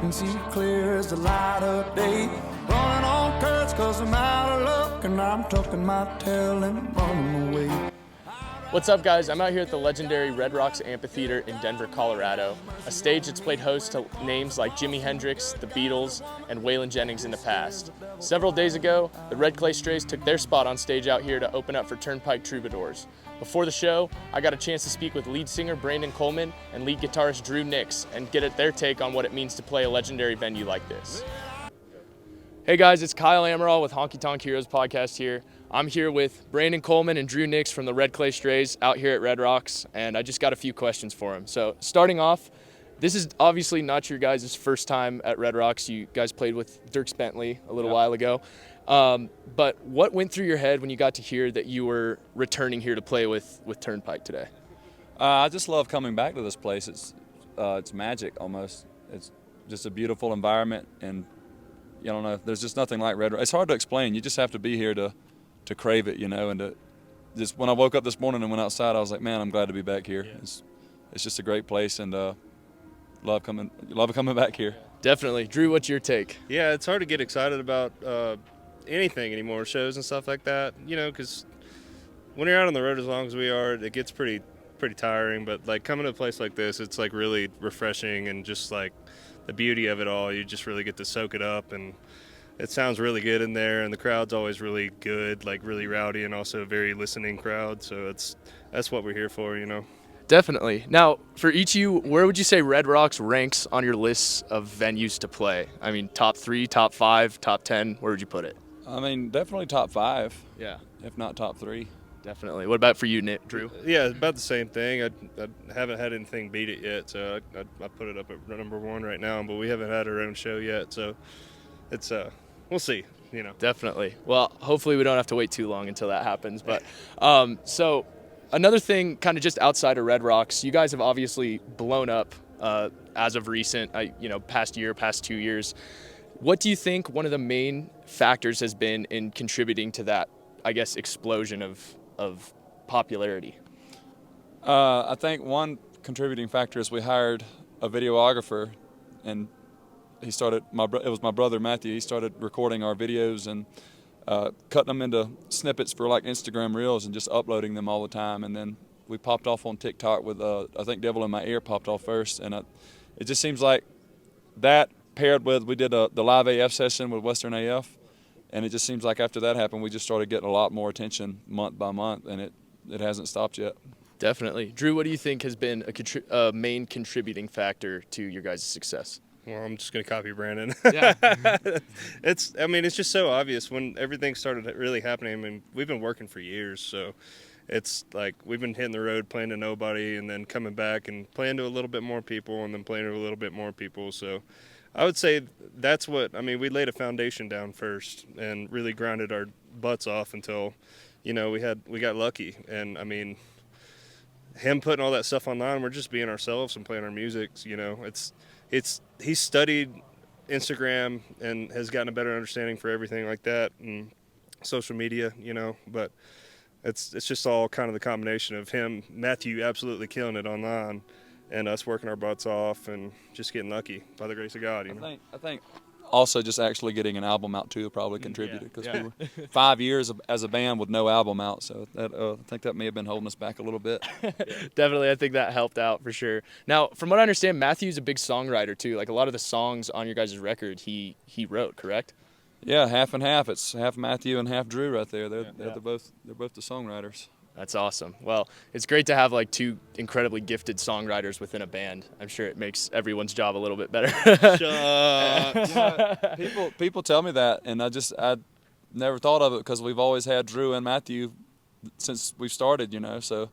can see clear as the light of day. Running on curves cause I'm out of luck, and I'm tucking my tail and running away. What's up, guys? I'm out here at the legendary Red Rocks Amphitheater in Denver, Colorado, a stage that's played host to names like Jimi Hendrix, the Beatles, and Waylon Jennings in the past. Several days ago, the Red Clay Strays took their spot on stage out here to open up for Turnpike Troubadours. Before the show, I got a chance to speak with lead singer Brandon Coleman and lead guitarist Drew Nix and get their take on what it means to play a legendary venue like this. Hey guys, it's Kyle Amaral with Honky Tonk Heroes podcast here. I'm here with Brandon Coleman and Drew Nix from the Red Clay Strays out here at Red Rocks, and I just got a few questions for them. So starting off, this is obviously not your guys' first time at Red Rocks. You guys played with Dierks Bentley a little while ago. But what went through your head when you got to hear that you were returning here to play with Turnpike today? I just love coming back to this place. It's magic almost. It's just a beautiful environment, and I don't know, there's just nothing like Red Rocks. It's hard to explain. You just have to be here to crave it, and to just when I woke up this morning and went outside, I was like, man, I'm glad to be back here. Yeah. It's just a great place, and love coming back here. Definitely. Drew, what's your take? Yeah, it's hard to get excited about anything anymore, shows and stuff like that, because when you're out on the road as long as we are, it gets pretty tiring, but like coming to a place like this, it's like really refreshing, and just like the beauty of it all, you just really get to soak it up, and it sounds really good in there, and the crowd's always really good, like really rowdy, and also a very listening crowd, so that's what we're here for, Definitely. Now, for each of you, where would you say Red Rocks ranks on your lists of venues to play? I mean, top 3, top 5, top 10, where would you put it? I mean, definitely top 5. Yeah. If not top 3. Definitely. What about for you, Drew? Yeah, about the same thing. I haven't had anything beat it yet, so I put it up at number 1 right now, but we haven't had our own show yet, so it's we'll see, Definitely. Well, hopefully we don't have to wait too long until that happens. But so another thing, kind of just outside of Red Rocks, you guys have obviously blown up as of recent, past 2 years. What do you think one of the main factors has been in contributing to that, I guess, explosion of popularity? I think one contributing factor is we hired a videographer, and it was my brother Matthew. He started recording our videos and cutting them into snippets for like Instagram Reels and just uploading them all the time. And then we popped off on TikTok with I think Devil in My Ear popped off first, and it just seems like that paired with we did the live AF session with Western AF, and it just seems like after that happened, we just started getting a lot more attention month by month, and it hasn't stopped yet. Definitely. Drew, what do you think has been a main contributing factor to your guys' success? Well, I'm just going to copy Brandon. Yeah. It's just so obvious when everything started really happening. I mean, we've been working for years, so it's like we've been hitting the road, playing to nobody, and then coming back and playing to a little bit more people, and then playing to a little bit more people. So I would say we laid a foundation down first and really grinded our butts off until, we got lucky. And I mean, him putting all that stuff online, we're just being ourselves and playing our music. He's studied Instagram and has gotten a better understanding for everything like that and social media, but it's just all kind of the combination of him, Matthew, absolutely killing it online, and us working our butts off and just getting lucky by the grace of God. I think also just actually getting an album out too probably contributed, because we were 5 years as a band with no album out, so that, I think that may have been holding us back a little bit. Definitely, I think that helped out for sure. Now, from what I understand, Matthew's a big songwriter too. Like a lot of the songs on your guys' record, he wrote, correct? Yeah, half and half. It's half Matthew and half Drew right there. They're both the songwriters. That's awesome. Well, it's great to have like 2 incredibly gifted songwriters within a band. I'm sure it makes everyone's job a little bit better. People tell me that, and I never thought of it because we've always had Drew and Matthew since we started, So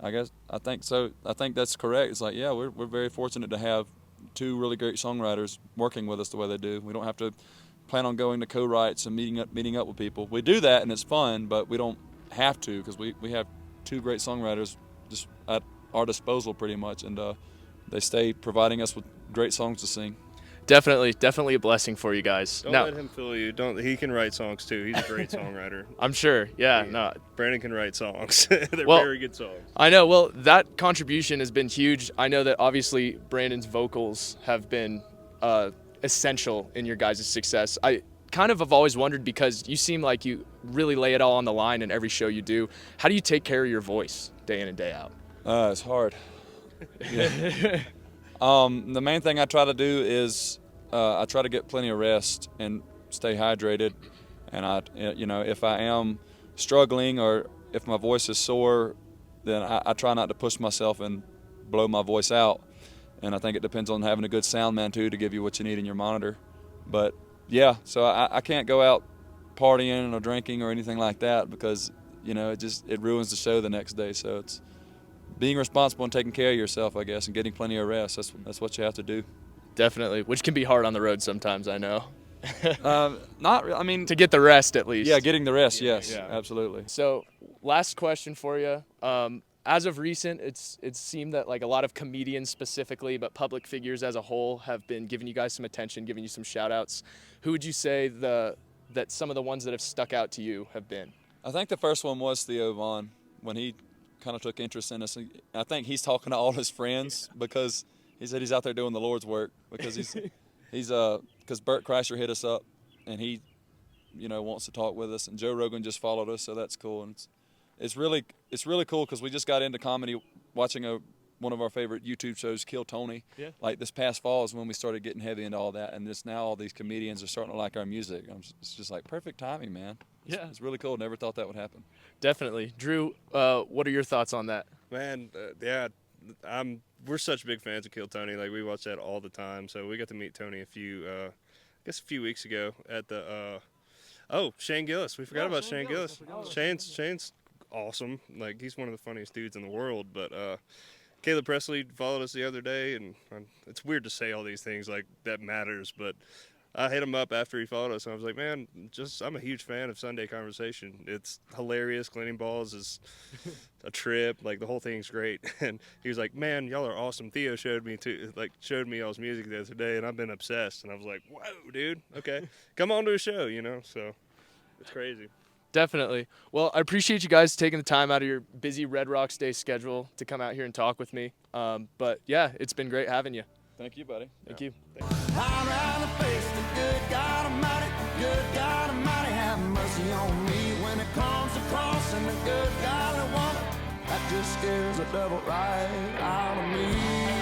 I think so. I think that's correct. It's like, yeah, we're very fortunate to have 2 really great songwriters working with us the way they do. We don't have to plan on going to co-writes and meeting up with people. We do that and it's fun, but we don't have to, because we have 2 great songwriters just at our disposal pretty much, and they stay providing us with great songs to sing. Definitely a blessing for you guys. Don't let him fool you. He can write songs too. He's a great songwriter. I'm sure. Yeah. Brandon can write songs. They're very good songs. I know. Well, that contribution has been huge. I know that obviously Brandon's vocals have been essential in your guys' success? I kind of have always wondered, because you seem like you really lay it all on the line in every show you do. How do you take care of your voice day in and day out? It's hard. Yeah. The main thing I try to do is I try to get plenty of rest and stay hydrated. And if I am struggling or if my voice is sore, then I try not to push myself and blow my voice out. And I think it depends on having a good sound man too to give you what you need in your monitor. But yeah, so I can't go out partying or drinking or anything like that, because it ruins the show the next day. So it's being responsible and taking care of yourself, I guess, and getting plenty of rest. That's what you have to do. Definitely, which can be hard on the road sometimes, I know. I mean, to get the rest at least. Yeah, getting the rest, yes, yeah. Absolutely. So, last question for you. As of recent, it's seemed that like a lot of comedians specifically, but public figures as a whole, have been giving you guys some attention, giving you some shout outs. Who would you say that some of the ones that have stuck out to you have been? I think the first one was Theo Vaughn, when he kind of took interest in us. I think he's talking to all his friends because he said he's out there doing the Lord's work, because because Bert Kreischer hit us up and he wants to talk with us, and Joe Rogan just followed us, so that's cool. And it's really cool, because we just got into comedy watching one of our favorite YouTube shows, Kill Tony. Yeah. Like this past fall is when we started getting heavy into all that, and just now all these comedians are starting to like our music. It's just like perfect timing, man. It's really cool. Never thought that would happen. Definitely. Drew, what are your thoughts on that? Man, yeah, we're such big fans of Kill Tony. Like, we watch that all the time. So we got to meet Tony a few weeks ago at the Shane Gillis. We forgot about Shane Gillis. Shane's awesome. Like, he's one of the funniest dudes in the world. But Caleb Presley followed us the other day, and it's weird to say all these things like that matters, but I hit him up after he followed us, and I was like, man, I'm a huge fan of Sunday Conversation. It's hilarious. Cleaning balls is a trip. Like, the whole thing's great. And he was like, man, y'all are awesome. Theo showed me y'all's music the other day, and I've been obsessed. And I was like, whoa, dude, okay. Come on to a show, so it's crazy. Definitely. Well, I appreciate you guys taking the time out of your busy Red Rocks Day schedule to come out here and talk with me. But yeah, it's been great having you. Thank you, buddy. Thank you. I'm around the face, the good God Almighty, have mercy on me when it comes to crossing the good godly woman. That just scares the devil right out of me.